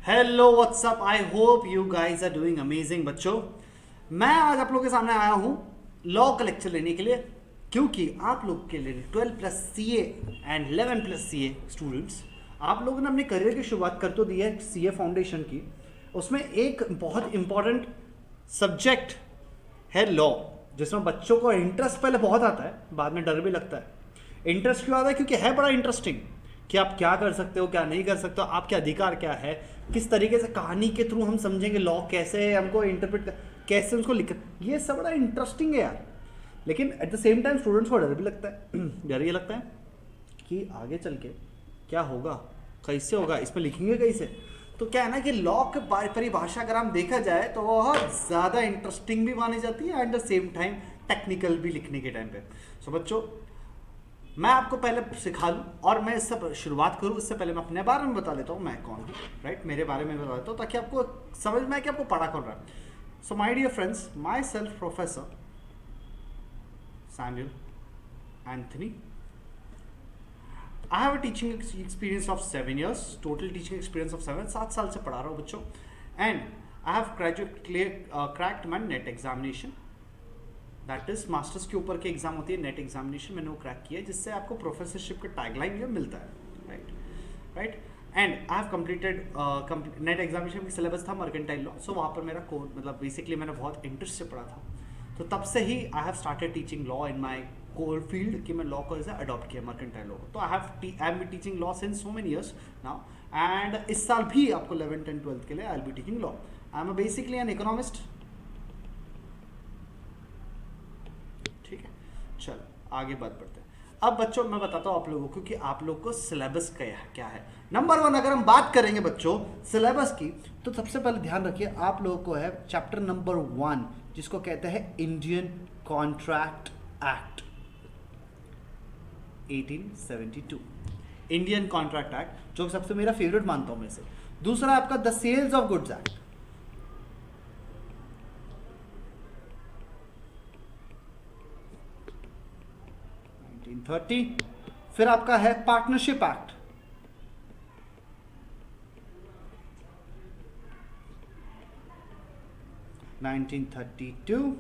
Hello what's up, I hope you guys are doing amazing. बच्चों, मैं आज आप लोगों के सामने आया हूँ लॉ का लेक्चर लेने के लिए, क्योंकि आप लोग के लिए 12 plus C A and 11 plus C A students, आप लोगों ने अपने करियर की शुरुआत कर तो दी है सी ए फाउंडेशन की। उसमें एक बहुत इंपॉर्टेंट सब्जेक्ट है लॉ, जिसमें बच्चों को इंटरेस्ट पहले बहुत आता है, बाद में डर भी लगता है। इंटरेस्ट क्यों आता है? क्योंकि है बड़ा इंटरेस्टिंग कि आप क्या कर सकते हो, क्या नहीं कर सकते हो, आपके अधिकार क्या है, किस तरीके से कहानी के थ्रू हम समझेंगे लॉ कैसे है, हमको इंटरप्रेट कैसे उसको लिख, ये सब बड़ा इंटरेस्टिंग है यार। लेकिन at the same time students को डर भी लगता है डर ये लगता है कि आगे चल के क्या होगा, कैसे होगा, इसमें लिखेंगे कैसे। तो क्या है ना कि लॉ की परिभाषा अगर हम देखा जाए तो बहुत ज़्यादा इंटरेस्टिंग भी मानी जाती है, at the same time technical भी लिखने के टाइम पे। सो बच्चों, मैं आपको पहले सिखा दूँ और मैं इससे शुरुआत करूँ, इससे पहले मैं अपने बारे में बता देता हूँ मैं कौन हूँ, राइट। मेरे बारे में बता देता हूँ ताकि आपको समझ में आए कि आपको पढ़ा कौन रहा है। So my dear friends, myself professor Samuel Anthony. I have a teaching experience of 7 years, total teaching experience of 7 साल से पढ़ा रहा हूँ बच्चों। And I have cracked my NET examination, that is masters के ऊपर की एग्जाम होती है नेट एग्जामिनेशन, मैंने वो क्रैक किया है, जिससे आपको प्रोफेसरशिप का टैगलाइन जो मिलता है, right. And I have completed net examination की सिलेबस था मर्केंटाइल लॉ, सो वहाँ पर मेरा कोर मतलब बेसिकली मैंने बहुत इंटरेस्ट से पढ़ा था। तो तब से ही I have started teaching law in my core field कि मैं लॉ को ऐसे अडॉप्ट किया मर्केंटाइल लॉ। तो I have be teaching law since so many years now, and इस साल भी आपको 11th and 12th के लिए I will be teaching law. I am basically an economist. ठीक है, चलो आगे बात बढ़ते हैं। अब बच्चों मैं बताता हूँ आप लोगों को कि आप लोग को सिलेबस क्या है। नंबर 1, अगर हम बात करेंगे बच्चों सिलेबस की, तो सबसे पहले ध्यान रखिए आप लोगों को है चैप्टर नंबर 1, जिसको कहते हैं Indian contract act 1872। Indian contract act जो सबसे मेरा फेवरेट मानता हूं मैं से। दूसरा आपका the sales of goods act, 1930। फिर आपका है पार्टनरशिप एक्ट, 1932।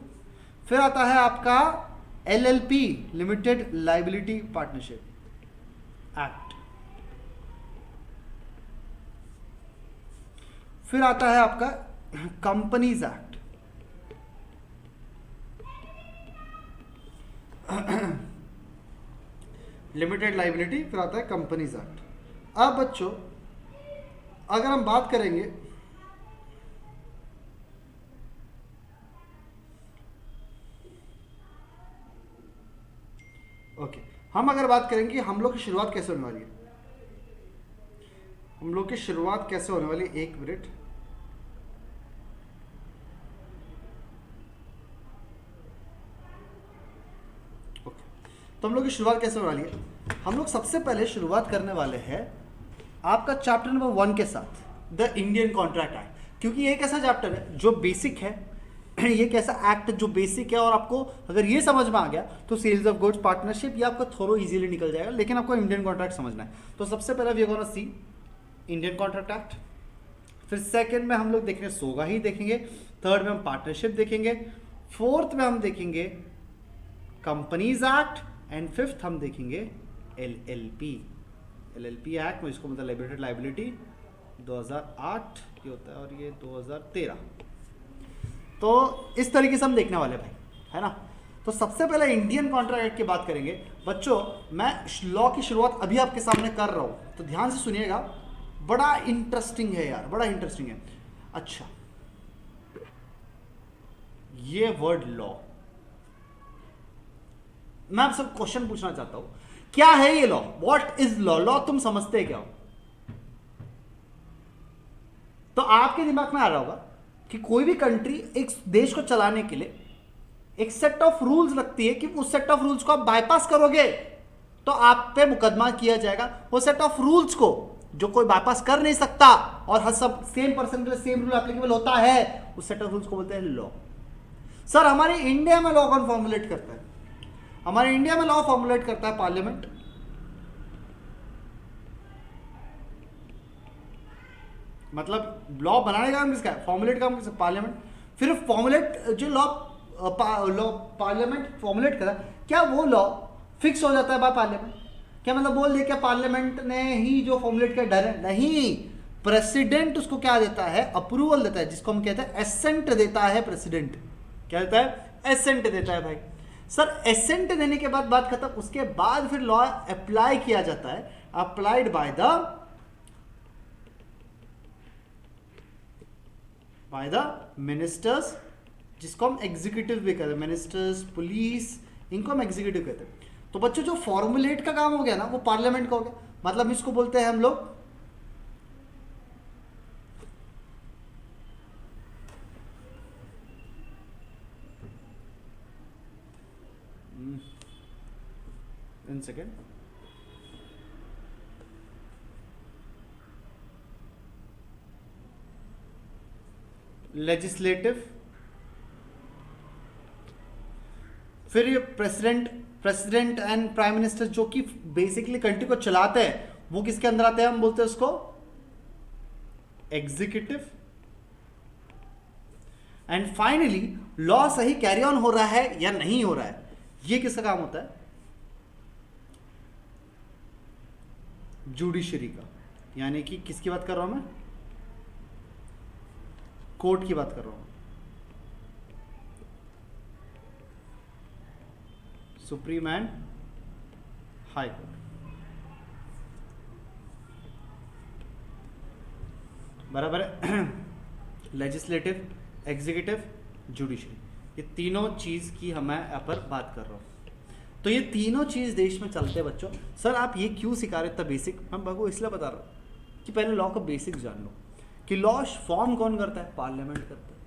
फिर आता है आपका LLP, limited liability partnership act. फिर आता है आपका कंपनीज एक्ट, लिमिटेड लाइबिलिटी। फिर आता है कंपनीज एक्ट। अब बच्चों अगर हम बात करेंगे हम अगर बात करेंगे हम लोग की शुरुआत कैसे होने वाली है, हम लोग की शुरुआत कैसे होने वाली है, 1 मिनट। तो हम लोग की शुरुआत कैसे होने वाली है, हम लोग सबसे पहले शुरुआत करने वाले हैं आपका चैप्टर नंबर 1 के साथ, द इंडियन कॉन्ट्रैक्ट एक्ट। क्योंकि ये एक ऐसा चैप्टर है जो बेसिक है ये एक ऐसा एक्ट जो बेसिक है, और आपको अगर ये समझ में आ गया तो सेल्स ऑफ गुड्स, पार्टनरशिप, ये आपको थोड़ा इजीली निकल जाएगा। लेकिन आपको इंडियन कॉन्ट्रैक्ट समझना है। तो सबसे पहले we are gonna see Indian contract act. फिर सेकंड में हम लोग देखेंगे सोगा ही देखेंगे, थर्ड में हम पार्टनरशिप देखेंगे, फोर्थ में हम देखेंगे कंपनीज एक्ट, एंड फिफ्थ हम देखेंगे एलएलपी एक्ट, इसको मतलब लिमिटेड लाइबिलिटी 2008 ये होता है, और ये 2013। तो इस तरीके से हम देखने वाले भाई, है ना। तो सबसे पहले इंडियन कॉन्ट्रैक्ट एक्ट की बात करेंगे बच्चों। मैं लॉ की शुरुआत अभी आपके सामने कर रहा हूं, तो ध्यान से सुनिएगा, बड़ा इंटरेस्टिंग है यार, बड़ा इंटरेस्टिंग है। अच्छा, ये वर्ड लॉ, मैं आपसे क्वेश्चन पूछना चाहता हूं, क्या है ये law? What is law? Law तुम समझते क्या हो? तो आपके दिमाग में आ रहा होगा कि कोई भी कंट्री एक देश को चलाने के लिए एक सेट ऑफ रूल्स रखती है कि उस सेट ऑफ रूल्स को आप बाईपास करोगे तो आप पे मुकदमा किया जाएगा। वो सेट ऑफ रूल्स को जो कोई बाईपास कर नहीं सकता और हर सब सेम पर्सन के लिए सेम रूल एप्लीकेबल होता है, उस सेट ऑफ रूल्स को बोलते हैं लॉ। सर हमारे इंडिया में लॉ कौन फॉर्मुलेट करता है? हमारे इंडिया में लॉ फॉर्मुलेट करता है पार्लियामेंट। मतलब लॉ बनाने का काम किसका है, फॉर्मुलेट का काम किसका, पार्लियामेंट। फिर फॉर्मुलेट जो लॉ पार्लियामेंट फॉर्मुलेट करा, क्या वो लॉ फिक्स हो जाता है बाय पार्लियामेंट? क्या मतलब बोल दिया क्या पार्लियामेंट ने ही जो फॉर्मुलेट किया डर है? नहीं, प्रेसिडेंट उसको क्या देता है, अप्रूवल देता है, जिसको हम कहते हैं एसेंट देता है प्रेसिडेंट। क्या देता है? एसेंट देता है भाई। सर एसेंट देने के बाद बात खत्म, उसके बाद फिर लॉ अप्लाई किया जाता है, अप्लाइड बाय द मिनिस्टर्स, जिसको हम एग्जीक्यूटिव भी कहते हैं, मिनिस्टर्स, पुलिस, इनको हम एग्जीक्यूटिव कहते हैं। तो बच्चों जो फॉर्मुलेट का काम हो गया ना, वो पार्लियामेंट का हो गया, मतलब इसको बोलते हैं हम लोग इन सेकेंड लेजिस्लेटिव, फिर ये प्रेसिडेंट एंड प्राइम मिनिस्टर जो कि बेसिकली कंट्री को चलाते हैं, वो किसके अंदर आते हैं? हम बोलते हैं उसको एग्जीक्यूटिव। एंड फाइनली लॉ सही कैरी ऑन हो रहा है या नहीं हो रहा है, ये किसका काम होता है? जुडिशरी का। यानी कि किसकी बात कर रहा हूं मैं? कोर्ट की बात कर रहा हूं, सुप्रीम एंड हाई कोर्ट। बराबर है? लेजिस्लेटिव, एग्जीक्यूटिव, जुडिशरी, ये तीनों चीज की मैं यहाँ पर बात कर रहा हूँ। तो ये तीनों चीज देश में चलते हैं बच्चों। सर आप ये क्यों सिखा रहे इतना बेसिक? मैं बाबू इसलिए बता रहा हूँ कि पहले लॉ का बेसिक जान लो कि लॉ फॉर्म कौन करता है? पार्लियामेंट करता है।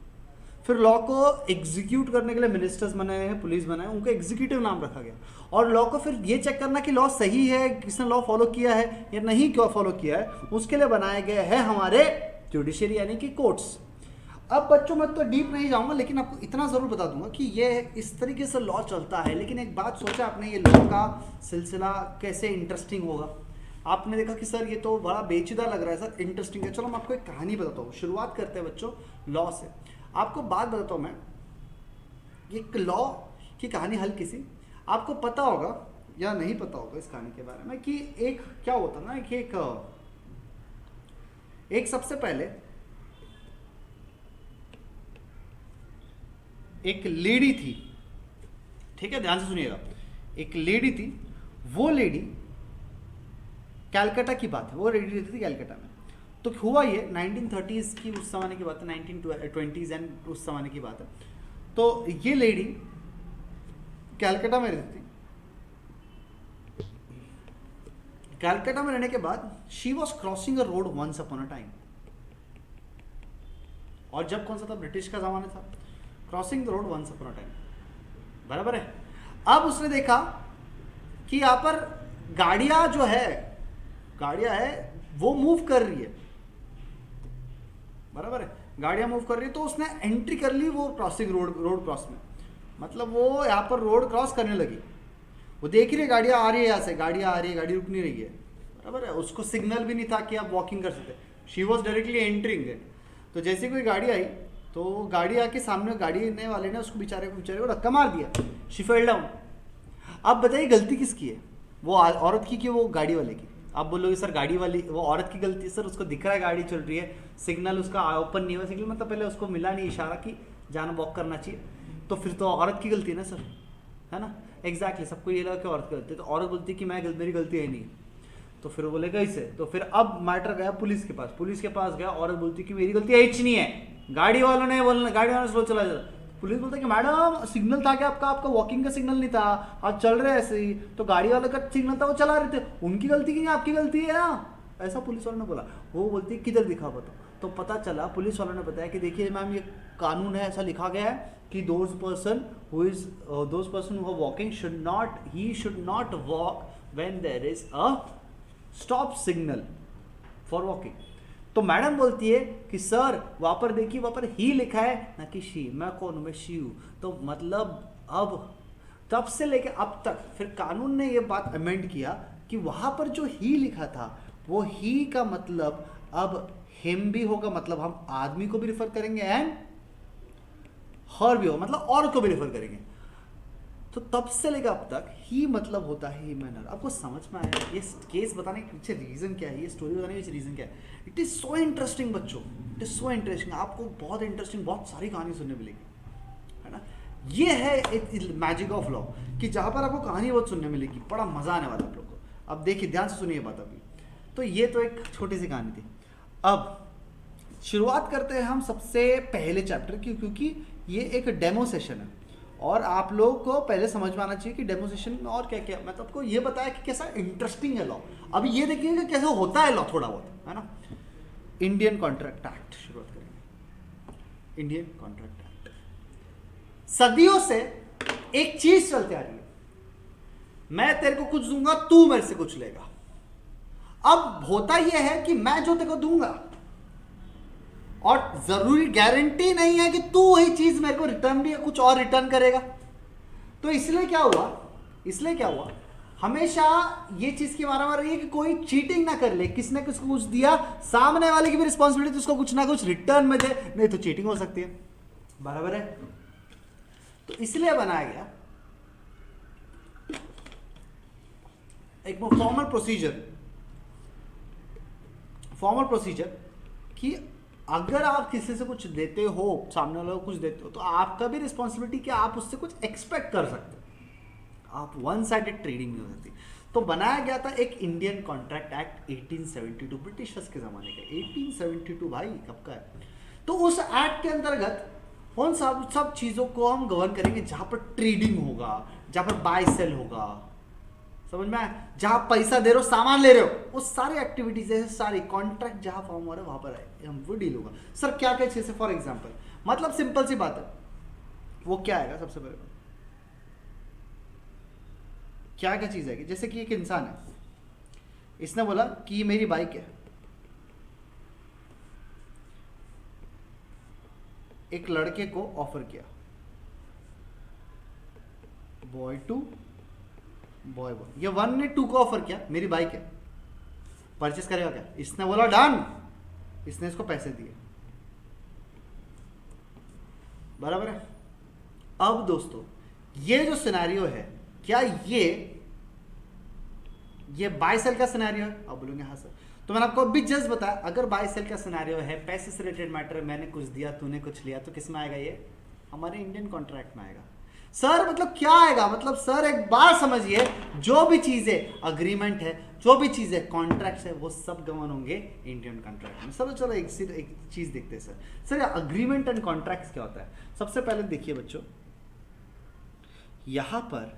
फिर लॉ को एग्जीक्यूट करने के लिए मिनिस्टर्स बनाए हैं, पुलिस बनाए, उनको एग्जीक्यूटिव नाम रखा गया। और लॉ को फिर ये चेक करना कि लॉ सही है, किसने लॉ फॉलो किया है या नहीं क्यों फॉलो किया है, उसके लिए बनाए गए हैं हमारे जुडिशरी यानी कि कोर्ट्स। अब बच्चों मैं तो डीप नहीं जाऊंगा, लेकिन आपको इतना ज़रूर बता दूंगा कि ये इस तरीके से लॉ चलता है। लेकिन एक बात सोचा आपने, ये लॉ का सिलसिला कैसे इंटरेस्टिंग होगा? आपने देखा कि सर ये तो बड़ा पेचीदा लग रहा है सर, इंटरेस्टिंग है। चलो मैं आपको एक कहानी बताता हूँ। शुरुआत करते हैं बच्चों लॉ से। आपको बात बताता हूँ मैं, एक लॉ की कहानी हल्की सी। आपको पता होगा या नहीं पता होगा इस कहानी के बारे में कि एक क्या होता ना कि एक सबसे पहले एक लेडी थी, ठीक है, ध्यान से सुनिएगा। एक लेडी थी, वो लेडी कलकत्ता की बात है, वो लेडी रहती थी कलकत्ता में। तो हुआ ये 1930s की उस जमाने की बात है, 1920s एंड उस जमाने की बात है। तो ये लेडी कलकत्ता में रहती थी। कलकत्ता में रहने के बाद she was crossing a road once upon a time. और जब कौन सा था? ब्रिटिश का जमाना था। Crossing the road once upon a time, बराबर है। अब उसने देखा कि यहाँ पर गाड़ियां जो है, गाड़ियां है वो मूव कर रही है, बराबर है, गाड़ियां मूव कर रही है। तो उसने एंट्री कर ली वो क्रॉसिंग रोड क्रॉस में, मतलब वो यहाँ पर रोड क्रॉस करने लगी। वो देख रही है गाड़ियां आ रही है, यहाँ से गाड़ियां आ रही है, गाड़ी रुक नहीं रही है, बराबर है। उसको सिग्नल भी नहीं था कि आप वॉकिंग कर सकते। शी वॉज डायरेक्टली एंट्रिंग है। तो जैसे कोई गाड़ी आई तो गाड़ी आके सामने गाड़ी ने वाले ने उसको बेचारे को धक्का मार दिया। She fell down. अब बताइए गलती किसकी है? वो औरत की कि वो गाड़ी वाले की? आप बोलोगे सर गाड़ी वाली, वो औरत की गलती। सर उसको दिख रहा है गाड़ी चल रही है, सिग्नल उसका ओपन नहीं हुआ, सिग्नल मतलब पहले उसको मिला नहीं इशारा कि जाना वॉक करना चाहिए, तो फिर तो औरत की गलती है ना सर, है ना? एग्जैक्टली सबको ये लगा कि औरत की गलती है। तो औरत बोलती है कि मेरी गलती है नहीं। तो फिर वो बोलेगा इसे। तो फिर अब मैटर गया पुलिस के पास। पुलिस के पास गया, औरत बोलती है कि मेरी गलती है नहीं है, गाड़ी वालों ने बोलना, गाड़ी वालों ने स्लो चला जाता। पुलिस बोलता है कि मैडम सिग्नल था कि आपका वॉकिंग का सिग्नल नहीं था, आप चल रहे ऐसे ही, तो गाड़ी वालों का सिग्नल था वो चला रहे थे, उनकी गलती की नहीं आपकी गलती है ना, ऐसा पुलिस वालों ने बोला। वो बोलती है किधर दिखा बताओ। तो पता चला, पुलिस वालों ने बताया कि देखिए मैम ये कानून है, ऐसा लिखा गया है कि those person who are walking should not walk when there is a stop signal for walking. तो मैडम बोलती है कि सर वहां पर देखिए, वहां पर ही लिखा है ना कि शी। मैं कौन हूं? मैं शी हूं। तो मतलब अब तब से लेके अब तक फिर कानून ने ये बात अमेंड किया कि वहां पर जो ही लिखा था वो ही का मतलब अब हिम भी होगा मतलब हम आदमी को भी रिफर करेंगे, एंड हर भी होगा मतलब औरत को भी रिफर करेंगे। तो तब से लेकर अब तक ही मतलब होता है ही मैनर। आपको समझ में आया ये केस बताने के पीछे रीजन क्या है, ये स्टोरी बताने के पीछे रीजन क्या है? इट इज सो इंटरेस्टिंग बच्चों, इट इज सो इंटरेस्टिंग। आपको बहुत इंटरेस्टिंग बहुत सारी कहानी सुनने मिलेगी, है ना। ये है मैजिक ऑफ लॉ कि जहाँ पर आपको कहानी बहुत सुनने मिलेगी, बड़ा मजा आने वाला है आप लोग को। अब देखिए ध्यान से सुनिए बात अभी। तो ये तो एक छोटी सी कहानी थी। अब शुरुआत करते हैं हम सबसे पहले चैप्टर की, क्योंकि ये एक डेमो सेशन है और आप लोगों को पहले समझ में आना चाहिए कि डेमो सेशन में और क्या क्या। मैं तो आपको ये बताया कि कैसा इंटरेस्टिंग है लॉ। अभी ये देखिए कि कैसे होता है लॉ थोड़ा बहुत, है ना। इंडियन कॉन्ट्रैक्ट एक्ट शुरुआत करेंगे। इंडियन कॉन्ट्रैक्ट एक्ट सदियों से एक चीज चलती आ रही है, मैं तेरे को कुछ दूंगा, तू मेरे से कुछ लेगा। अब होता यह है कि मैं जो तेरे को दूंगा और जरूरी गारंटी नहीं है कि तू वही चीज मेरे को रिटर्न भी कुछ और रिटर्न करेगा। तो इसलिए क्या हुआ हमेशा ये चीज की मारा रही है कि कोई चीटिंग ना कर ले, किसने किसको कुछ दिया, सामने वाले की भी रिस्पॉन्सिबिलिटी उसको कुछ ना कुछ रिटर्न में दे, नहीं तो चीटिंग हो सकती है, बराबर है। तो इसलिए बनाया गया एक फॉर्मल प्रोसीजर कि अगर आप किसी से कुछ देते हो, सामने वाले को कुछ देते हो, तो आपका भी रिस्पॉन्सिबिलिटी कि आप उससे कुछ एक्सपेक्ट कर सकते हो, आप वन साइडेड ट्रेडिंग नहीं हो सकती। तो बनाया गया था एक इंडियन कॉन्ट्रैक्ट एक्ट 1872, ब्रिटिशर्स के जमाने का 1872 भाई कब का है। तो उस एक्ट के अंतर्गत उन सब चीजों को हम गवर्न करेंगे जहां पर ट्रेडिंग होगा, जहां पर बाय सेल होगा, समझ में आया, जहां पैसा दे रहे हो सामान ले रहे हो, वो सारी एक्टिविटीज है, सारी कॉन्ट्रैक्ट जहां फॉर्म हो रहा है वहां पर हम वो डील होगा। सर क्या क्या चीज है, फॉर एग्जांपल मतलब सिंपल सी बात है, वो क्या आएगा सबसे पहले, क्या क्या चीज है, जैसे कि एक इंसान है, इसने बोला कि ये मेरी बाइक है, एक लड़के को ऑफर किया, बॉय टू बॉय, ये वन ने टू को ऑफर किया मेरी बाइक है, परचेस करेगा क्या, इसने बोला डन, इसने इसको पैसे दिए, बराबर है। अब दोस्तों ये जो सिनेरियो है, क्या ये बाय सेल का सिनेरियो है? आप बोलोगे हाँ सर। तो मैंने आपको अभी जस्ट बताया, अगर बाय सेल का सिनेरियो है, पैसे से रिलेटेड मैटर है, मैंने कुछ दिया तूने कुछ लिया, तो किस में आएगा, ये हमारे इंडियन कॉन्ट्रैक्ट में आएगा। सर मतलब क्या आएगा, मतलब सर एक बार समझिए, जो भी चीजें अग्रीमेंट है, जो भी चीजें कॉन्ट्रैक्ट है, वो सब गवर्न होंगे इंडियन कॉन्ट्रैक्ट में। चलो एक चीज देखते हैं सर अग्रीमेंट एंड कॉन्ट्रैक्ट क्या होता है। सबसे पहले देखिए बच्चों, यहां पर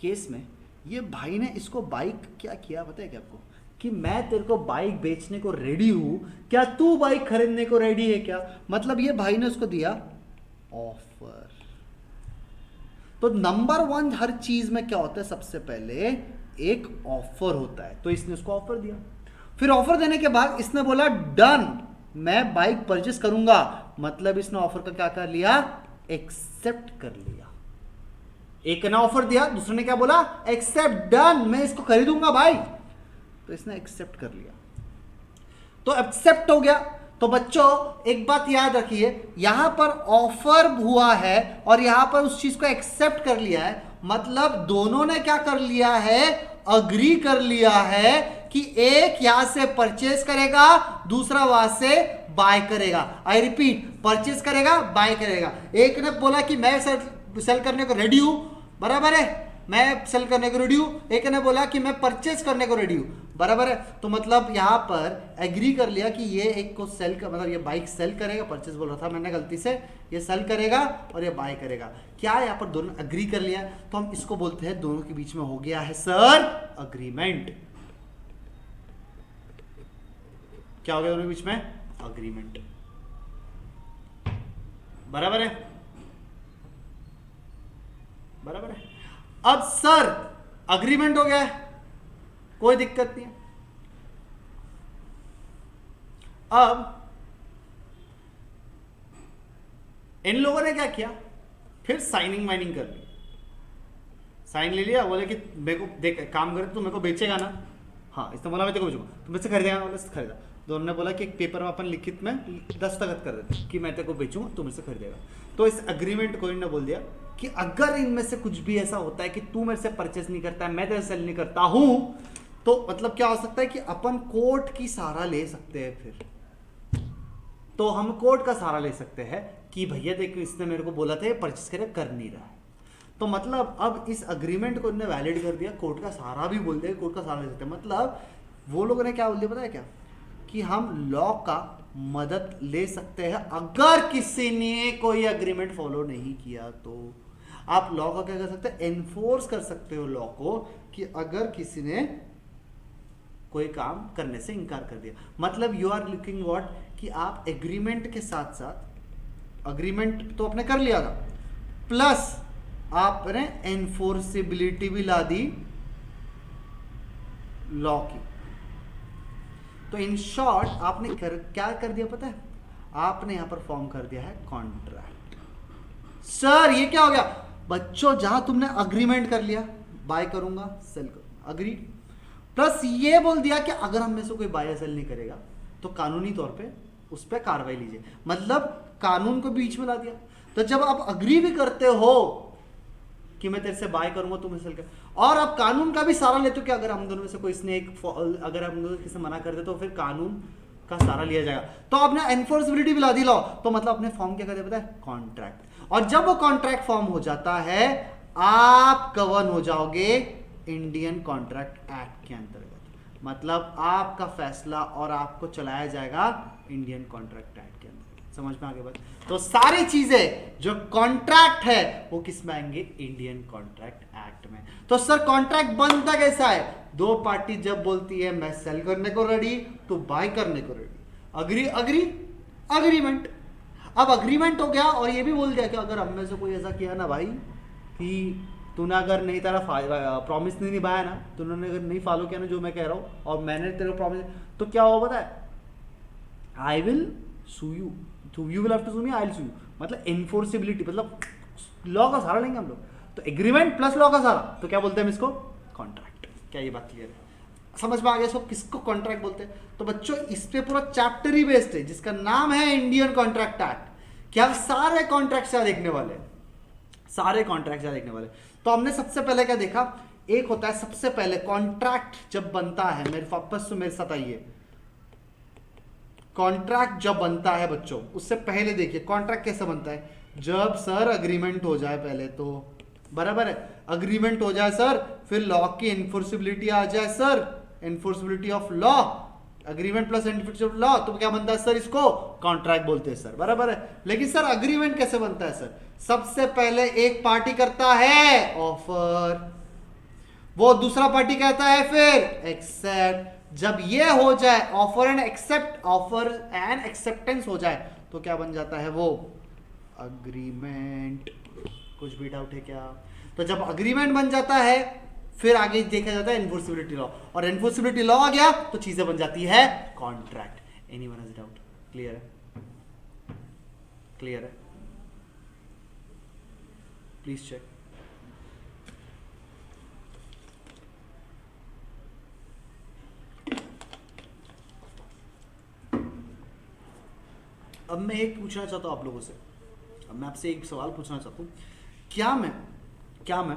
केस में ये भाई ने इसको बाइक क्या किया पता है क्या आपको, कि मैं तेरे को बाइक बेचने को रेडी हूं, क्या तू बाइक खरीदने को रेडी है क्या, मतलब ये भाई ने उसको दिया ऑफर। तो नंबर वन हर चीज में क्या होता है, सबसे पहले एक ऑफर होता है, तो इसने उसको ऑफर दिया, फिर ऑफर देने के बाद इसने बोला डन, मैं बाइक परचेस करूंगा, मतलब इसने ऑफर का क्या कर लिया, एक्सेप्ट कर लिया। एक ने ऑफर दिया, दूसरे ने क्या बोला, एक्सेप्ट, डन, मैं इसको खरीदूंगा भाई, तो इसने एक्सेप्ट कर लिया, तो एक्सेप्ट हो गया। तो बच्चों एक बात याद रखिए, यहां पर ऑफर हुआ है और यहां पर उस चीज को एक्सेप्ट कर लिया है, मतलब दोनों ने क्या कर लिया है, अग्री कर लिया है कि एक यहां से परचेस करेगा, दूसरा वहां से बाय करेगा। आई रिपीट, परचेस करेगा, बाय करेगा। एक ने बोला कि मैं सेल करने को रेडी हूं, बराबर है, मैं सेल करने को रेडी हूं, एक ने बोला कि मैं परचेज करने को रेडी हूं, बराबर है। तो मतलब यहां पर एग्री कर लिया कि ये एक को सेल कर, मतलब ये बाइक सेल करेगा, परचेज बोल रहा था मैंने गलती से, ये सेल करेगा और ये बाय करेगा। क्या यहां पर दोनों एग्री कर लिया, तो हम इसको बोलते हैं दोनों के बीच में हो गया है सर अग्रीमेंट। क्या हो गया दोनों के बीच में, अग्रीमेंट, बराबर है, बराबर है। अब सर अग्रीमेंट हो गया है, कोई दिक्कत नहीं है। अब इन लोगों ने क्या किया, फिर साइनिंग वाइनिंग कर ली, साइन ले लिया, बोले कि मेरे को देख काम करे तो मेरे को बेचेगा ना, हाँ इसने बोला मैं तेरे को बेचूंगा, तो मुझसे खरीदेगा ना, बोले खरीदा, दोनों ने बोला कि एक पेपर में अपन लिखित में दस्तखत कर देते कि मैं तेरे को बेचूंगा, तू मेरे से खरीदेगा। तो इस अग्रीमेंट को इन्होंने बोल दिया कि अगर इनमें से कुछ भी ऐसा होता है कि तू मेरे से परचेस नहीं करता है, मैं तेरे से सेल नहीं करता हूं, तो मतलब क्या हो सकता है कि अपन कोर्ट की सहारा ले सकते हैं। फिर तो हम कोर्ट का सहारा ले सकते हैं कि भैया देखो इसने मेरे को बोला था ये परचेस करे, कर नहीं रहा है। तो मतलब अब इस अग्रीमेंट को इन्होंने वैलिड कर दिया, कोर्ट का सहारा भी बोल दिया, कोर्ट का सहारा ले सकते हैं। मतलब वो लोगों ने क्या बोल दिया पता है क्या, कि हम लॉ का मदद ले सकते हैं अगर किसी ने कोई अग्रीमेंट फॉलो नहीं किया। तो आप लॉ का क्या कर सकते हैं, एनफोर्स कर सकते हो लॉ को, कि अगर किसी ने कोई काम करने से इनकार कर दिया। मतलब यू आर लुकिंग व्हाट, कि आप एग्रीमेंट के साथ साथ, अग्रीमेंट तो आपने कर लिया था, प्लस आपने एनफोर्सिबिलिटी भी ला दी लॉ की। तो इन शॉर्ट आपने क्या कर दिया पता है, आपने यहां पर फॉर्म कर दिया है कॉन्ट्रैक्ट। सर ये क्या हो गया बच्चों, जहां तुमने अग्रीमेंट कर लिया, बाय करूंगा सेल करूंगा, अग्री, प्लस ये बोल दिया कि अगर हम में से कोई बाय सेल नहीं करेगा तो कानूनी तौर पे उस पर कार्रवाई लीजिए। मतलब कानून को बीच में ला दिया। तो जब आप अग्री भी करते हो कि मैं तेरे से बाय करूंगा, तुम सेल कर, और आप कानून का भी सहारा लेते हो कि अगर हम दोनों में से कोई इसने एक, अगर हम दोनों किसी मना कर दे तो फिर कानून का सहारा लिया जाएगा। तो आपने एनफोर्सबिलिटी भी ला दी लॉ, तो मतलब अपने फॉर्म क्या करते पता है, कॉन्ट्रैक्ट। और जब वो कॉन्ट्रैक्ट फॉर्म हो जाता है, आप कवर हो जाओगे इंडियन कॉन्ट्रैक्ट एक्ट के अंतर्गत। मतलब आपका फैसला और आपको चलाया जाएगा इंडियन कॉन्ट्रैक्ट एक्ट के अंतर्गत। समझ में आगे बात। तो सारी चीजें जो कॉन्ट्रैक्ट है वो किस में आएंगे, इंडियन कॉन्ट्रैक्ट एक्ट में। तो सर कॉन्ट्रैक्ट बनता कैसा है, दो पार्टी जब बोलती है मैं सेल करने को रेडी, तो बाय करने को रेडी, अग्री अग्री अग्रीमेंट। अब अग्रीमेंट हो गया, और ये भी बोल दिया कि अगर हम में से कोई ऐसा किया ना भाई कि तूने अगर नहीं तेरा प्रॉमिस नहीं निभाया ना, तूने अगर नहीं फॉलो किया ना जो मैं कह रहा हूँ, और मैंने तेरे को प्रॉमिस, तो क्या होगा पता है, I will sue you, you will have to sue me, I will sue you. मतलब एनफोर्सिबिलिटी, मतलब लॉ का सहारा लेंगे हम लोग। तो एग्रीमेंट प्लस लॉ का सहारा, तो क्या बोलते हैं हम इसको, कॉन्ट्रैक्ट। क्या ये बात क्लियर है, समझ में आ गया इसको किसको कॉन्ट्रैक्ट बोलते हैं। तो बच्चों इस पे पूरा चैप्टर ही बेस्ड है जिसका नाम है इंडियन कॉन्ट्रैक्ट एक्ट। क्या सारे कॉन्ट्रैक्ट देखने वाले, सारे कॉन्ट्रैक्ट देखने वाले। तो हमने सबसे पहले क्या देखा, एक होता है सबसे पहले कॉन्ट्रैक्ट जब बनता है, मेरे वापस मेरे साथ आइए, कॉन्ट्रैक्ट जब बनता है बच्चों, उससे पहले देखिए कॉन्ट्रैक्ट कैसे बनता है। जब सर अग्रीमेंट हो जाए पहले तो, बराबर है, अग्रीमेंट हो जाए सर, फिर लॉ की एनफोर्सिबिलिटी आ जाए sir, enforceability of law, agreement plus enforceability of law, तो क्या बनता है सर, इसको कॉन्ट्रैक्ट बोलते हैं सर, बराबर है। लेकिन सर अग्रीमेंट कैसे बनता है सर, सबसे पहले एक पार्टी करता है ऑफर, वो दूसरा पार्टी कहता है फिर एक्सेप्ट। जब ये हो जाए offer and accept, offer and acceptance हो जाए, तो क्या बन जाता है वो अग्रीमेंट। कुछ भी डाउट है क्या। तो जब अग्रीमेंट बन जाता है फिर आगे देखा जाता है एनफोर्सिबिलिटी लॉ, और एनफोर्सिबिलिटी लॉ आ गया तो चीजें बन जाती है contract. Anyone has doubt, clear है, क्लियर है, प्लीज चेक। अब मैं एक पूछना चाहता हूं आप लोगों से, अब मैं आपसे एक सवाल पूछना चाहता हूं, क्या मैं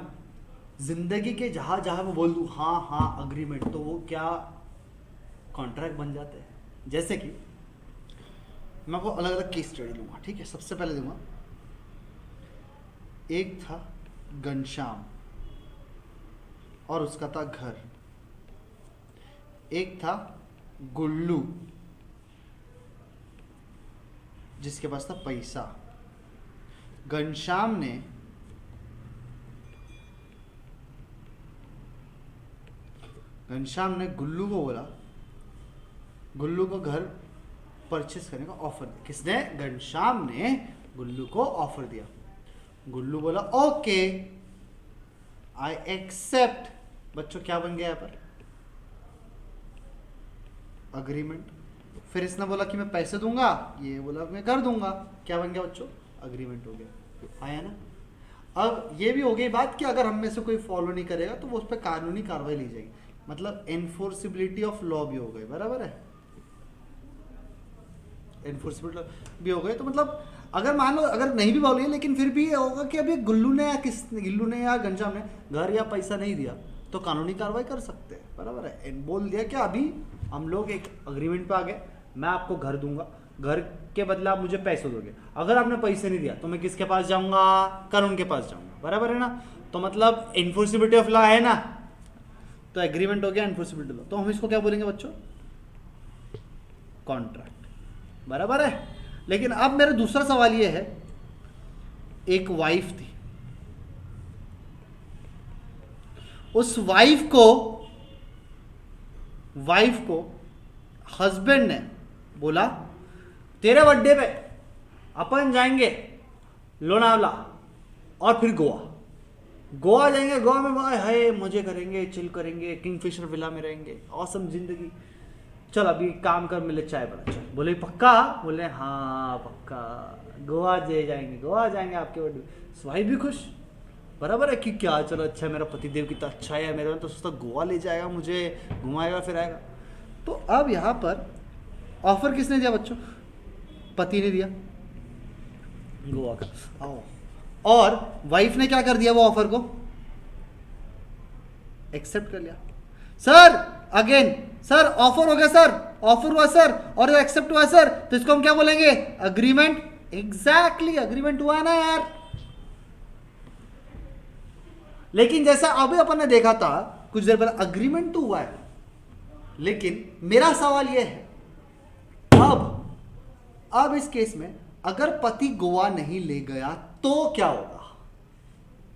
जिंदगी के जहां जहां मैं बोल दूं हाँ हाँ अग्रीमेंट, तो वो क्या कॉन्ट्रैक्ट बन जाते हैं। जैसे कि मैं आपको अलग अलग केस स्टडी लूंगा, ठीक है। सबसे पहले दूंगा, एक था घनश्याम और उसका था घर, एक था गुल्लू जिसके पास था पैसा। घनश्याम ने गुल्लू को बोला, गुल्लू को घर परचेस करने का ऑफर दिया। किसने, घनश्याम ने गुल्लू को ऑफर दिया। गुल्लू बोला ओके आई एक्सेप्ट। बच्चों क्या बन गया यहाँ पर, अग्रीमेंट। फिर इसने बोला कि मैं पैसे दूंगा, ये बोला मैं कर दूंगा, क्या बन गया बच्चों, अग्रीमेंट हो गया, आया ना। अब ये भी हो गई बात कि अगर हम में से कोई फॉलो नहीं करेगा तो वो उस पर कानूनी कार्रवाई ली जाएगी, मतलब एनफोर्सिबिलिटी ऑफ लॉ भी हो गई, बराबर है। एनफोर्सेबल भी हो गए। तो मतलब अगर मान लो अगर नहीं भी बोलिए लेकिन फिर भी ये होगा कि अभी गुल्लू ने या गिल्लू ने या घनश्याम ने घर या पैसा नहीं दिया तो कानूनी कार्रवाई कर सकते हैं, बराबर है। बोल दिया कि अभी हम लोग एक अग्रीमेंट पे आ गए, मैं आपको घर दूंगा, घर के बदले आप मुझे पैसे दोगे। अगर आपने पैसे नहीं दिया तो मैं किसके पास जाऊंगा? कानून के पास जाऊंगा, बराबर है ना। तो मतलब एनफोर्सिबिलिटी ऑफ लॉ है ना, तो एग्रीमेंट हो गया एनफोर्सिबिलिटी लॉ। तो हम इसको क्या बोलेंगे बच्चों? कॉन्ट्रैक्ट, बराबर है। लेकिन अब मेरा दूसरा सवाल ये है, एक वाइफ थी, उस वाइफ को हस्बैंड ने बोला तेरे बर्थडे पे अपन जाएंगे लोनावला और फिर गोवा जाएंगे, गोवा में हाय मजे करेंगे, चिल करेंगे, किंगफिशर विला में रहेंगे, ऑसम जिंदगी, चल अभी काम कर, मिले चाय बना। चल बोले पक्का? बोले हाँ पक्का, गोवा जाएंगे आपके बर्थडे। स्वाई भी खुश, बराबर है कि क्या, चलो अच्छा मेरा पतिदेव कितना अच्छा है, मेरे तो सोचता गोवा ले जाएगा मुझे, घुमाएगा फिराएगा। तो अब यहाँ पर ऑफर किसने दिया बच्चों? पति ने दिया गोवा का। आओ, और वाइफ ने क्या कर दिया? वो ऑफर को एक्सेप्ट कर लिया। सर अगेन सर ऑफर हो गया सर, ऑफर हुआ सर और एक्सेप्ट हुआ सर, तो इसको हम क्या बोलेंगे? अग्रीमेंट। एग्जैक्टली अग्रीमेंट हुआ ना यार। लेकिन जैसा अभी अपन ने देखा था कुछ देर पहले, अग्रीमेंट तो हुआ है, लेकिन मेरा सवाल यह है अब इस केस में अगर पति गोवा नहीं ले गया तो क्या होगा?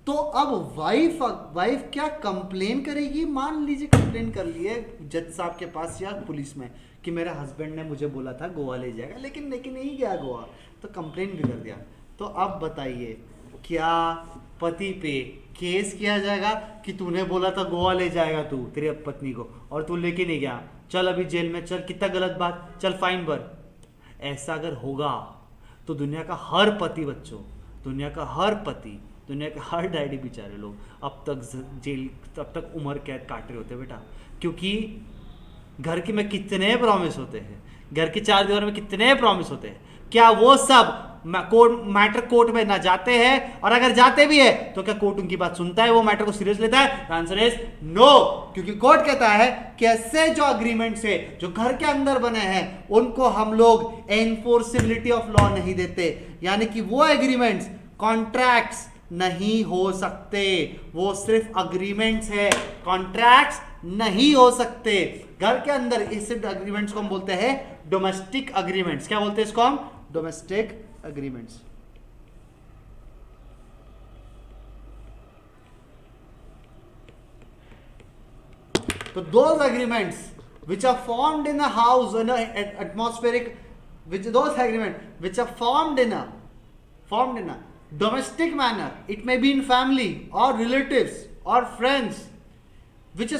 तो अब वाइफ क्या कंप्लेन करेगी? मान लीजिए कंप्लेन कर लिए जज साहब के पास या पुलिस में कि मेरे हस्बैंड ने मुझे बोला था गोवा ले जाएगा, लेकिन नहीं गया गोवा, तो कंप्लेन भी कर दिया। तो अब बताइए क्या पति पे केस किया जाएगा कि तूने बोला था गोवा ले जाएगा तू तेरी पत्नी को और तू लेके नहीं गया, चल अभी जेल में, चल कितना गलत बात, चल फाइन भर। ऐसा अगर होगा तो दुनिया का हर पति बच्चों, दुनिया का हर पति, दुनिया के हर डैडी बेचारे लोग अब तक उम्र कैद काट रहे होते बेटा, क्योंकि घर के में कितने प्रॉमिस होते हैं, घर की चार दीवार में कितने प्रॉमिस होते हैं, क्या वो सब मैटर कोर्ट में ना जाते हैं? और अगर जाते भी है तो क्या कोर्ट उनकी बात सुनता है, वो मैटर को सीरियस लेता है? आंसर इज नो, क्योंकि कोर्ट कहता है कि ऐसे जो अग्रीमेंट्स है जो घर के अंदर बने हैं उनको हम लोग एनफोर्सिबिलिटी ऑफ लॉ नहीं देते, यानी कि वो एग्रीमेंट्स कॉन्ट्रैक्ट्स नहीं हो सकते, वो सिर्फ अग्रीमेंट्स है, कॉन्ट्रैक्ट्स नहीं हो सकते। घर के अंदर इस अग्रीमेंट्स को हम बोलते हैं डोमेस्टिक अग्रीमेंट्स। क्या बोलते हैं इसको हम? Domestic agreements. So those agreements which are formed in a house in a atmospheric, those agreements which are formed in a domestic manner, it may be in family or relatives or friends, which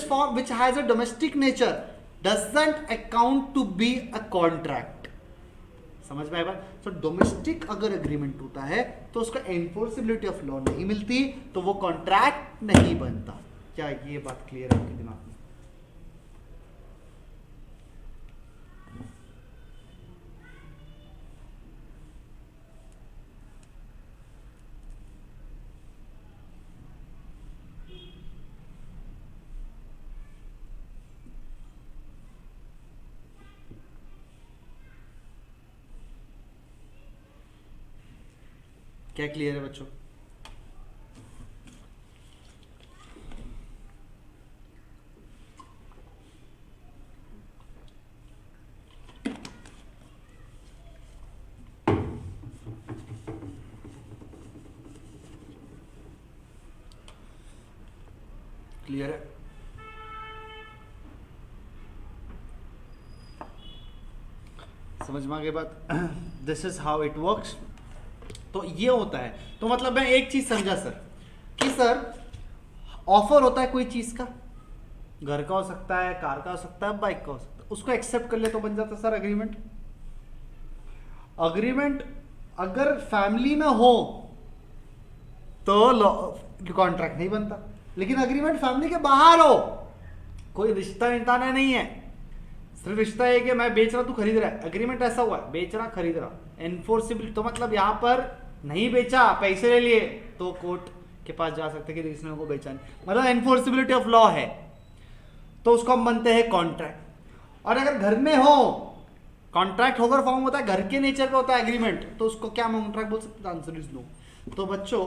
has a domestic nature, doesn't account to be a contract. समझ में आया बात? तो domestic अगर agreement होता है तो उसका एनफोर्सिबिलिटी ऑफ लॉ नहीं मिलती, तो वो कॉन्ट्रैक्ट नहीं बनता। क्या ये बात क्लियर है आपके दिमाग में? क्या क्लियर है बच्चों? क्लियर है? समझ में आ गई बात? This is how it works. तो ये होता है। तो मतलब मैं एक चीज समझा सर कि सर ऑफर होता है कोई चीज का, घर का हो सकता है, कार का हो सकता है, बाइक का हो सकता है, उसको एक्सेप्ट कर ले तो बन जाता है सर अग्रीमेंट। अग्रीमेंट अगर फैमिली में हो तो कॉन्ट्रैक्ट नहीं बनता, लेकिन अग्रीमेंट फैमिली के बाहर हो, कोई रिश्ता इंताना नहीं है, सिर्फ रिश्ता है कि मैं बेच रहा तू खरीद रहा है, एग्रीमेंट ऐसा हुआ है, बेच रहा खरीद रहा, एनफोर्सिबल तो मतलब यहाँ पर नहीं बेचा पैसे ले लिए तो कोर्ट के पास जा सकते कि इसने को बेचा नहीं, मतलब एनफोर्सिबिलिटी ऑफ लॉ है, तो उसको हम बनते हैं कॉन्ट्रैक्ट। और अगर घर में हो, कॉन्ट्रैक्ट होकर फॉर्म होता है, घर के नेचर पे होता है एग्रीमेंट, तो उसको क्या हम कॉन्ट्रैक्ट बोल सकते हैं? Answer is no. तो बच्चों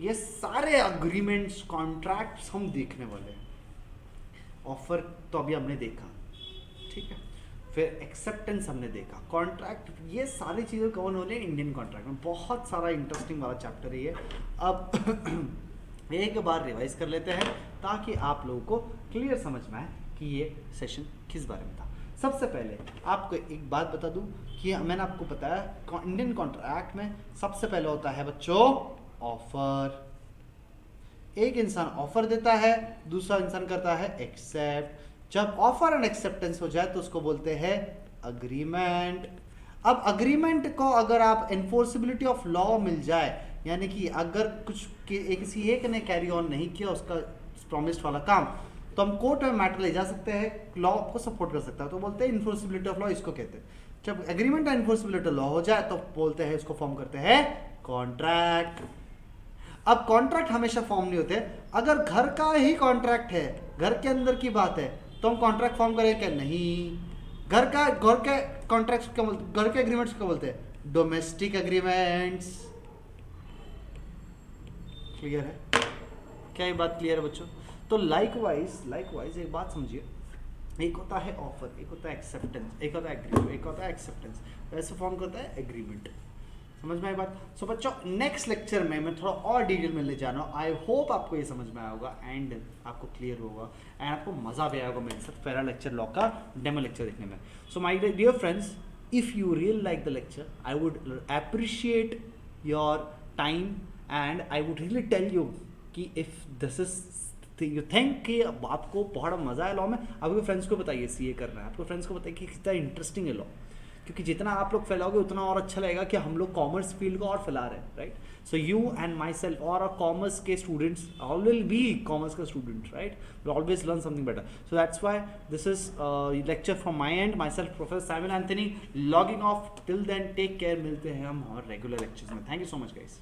ये सारे अग्रीमेंट्स कॉन्ट्रैक्ट्स हम देखने वाले हैं। ऑफर तो अभी हमने देखा, ठीक है, फिर एक्सेप्टेंस हमने देखा, कॉन्ट्रैक्ट, ये सारी चीज़ें कौन हो रही है इंडियन कॉन्ट्रैक्ट में। बहुत सारा इंटरेस्टिंग वाला चैप्टर है ये। अब एक बार रिवाइज कर लेते हैं ताकि आप लोगों को क्लियर समझ में आए कि ये सेशन किस बारे में था। सबसे पहले आपको एक बात बता दूं कि मैंने आपको बताया इंडियन कॉन्ट्रैक्ट में सबसे पहले होता है बच्चों ऑफर। एक इंसान ऑफर देता है, दूसरा इंसान करता है एक्सेप्ट। जब ऑफर एंड एक्सेप्टेंस हो जाए तो उसको बोलते हैं अग्रीमेंट। अब अग्रीमेंट को अगर आप एनफोर्सिबिलिटी ऑफ लॉ मिल जाए, यानी कि अगर कुछ किसी एक ने कैरी ऑन नहीं किया उसका प्रॉमिस्ड वाला काम, तो हम कोर्ट में मैटर ले जा सकते हैं, लॉ को सपोर्ट कर सकता है, तो बोलते हैं इन्फोर्सिबिलिटी ऑफ लॉ, इसको कहते हैं। जब agreement and enforceability of law हो जाए तो बोलते हैं, इसको फॉर्म करते हैं कॉन्ट्रैक्ट। अब कॉन्ट्रैक्ट हमेशा फॉर्म नहीं होते। अगर घर का ही कॉन्ट्रैक्ट है, घर के अंदर की बात है, तो हम कॉन्ट्रैक्ट फॉर्म करें क्या? नहीं। घर के कॉन्ट्रैक्ट क्या बोलते, घर के एग्रीमेंट्स क्या बोलते हैं? Domestic agreements. क्लियर है? क्या ये बात क्लियर है बच्चों? तो लाइकवाइज एक बात समझिए, एक होता है ऑफर, एक होता है एक्सेप्टेंस, एक होता है एग्रीमेंट, एक होता है एक्सेप्टेंस, वैसे फॉर्म करता है एग्रीमेंट। समझ में आई बात? सो बच्चों नेक्स्ट लेक्चर में मैं थोड़ा और डिटेल में ले जा रहा हूँ। आई होप आपको ये समझ में आया होगा एंड आपको क्लियर होगा एंड आपको मज़ा भी आएगा मेरे साथ पैरा लेक्चर लॉ का डेमो लेक्चर देखने में। So my dear friends, if you really like the lecture, I would appreciate your time and I would really tell you कि if this is you think कि आपको बहुत मज़ा है law में, आपके फ्रेंड्स को बताइए सीए करना है, आपके फ्रेंड्स को बताइए कि कितना इंटरेस्टिंग है लॉ, क्योंकि जितना आप लोग फैलाओगे उतना और अच्छा लगेगा कि हम लोग कॉमर्स फील्ड को और फैला रहे हैं, right? So you and myself और कॉमर्स के students, all will be commerce का student, right? We always learn something better. So that's why this is lecture from my end, myself professor Simon Anthony logging off. Till then take care, मिलते हैं हम और regular lectures में। Thank you so much guys.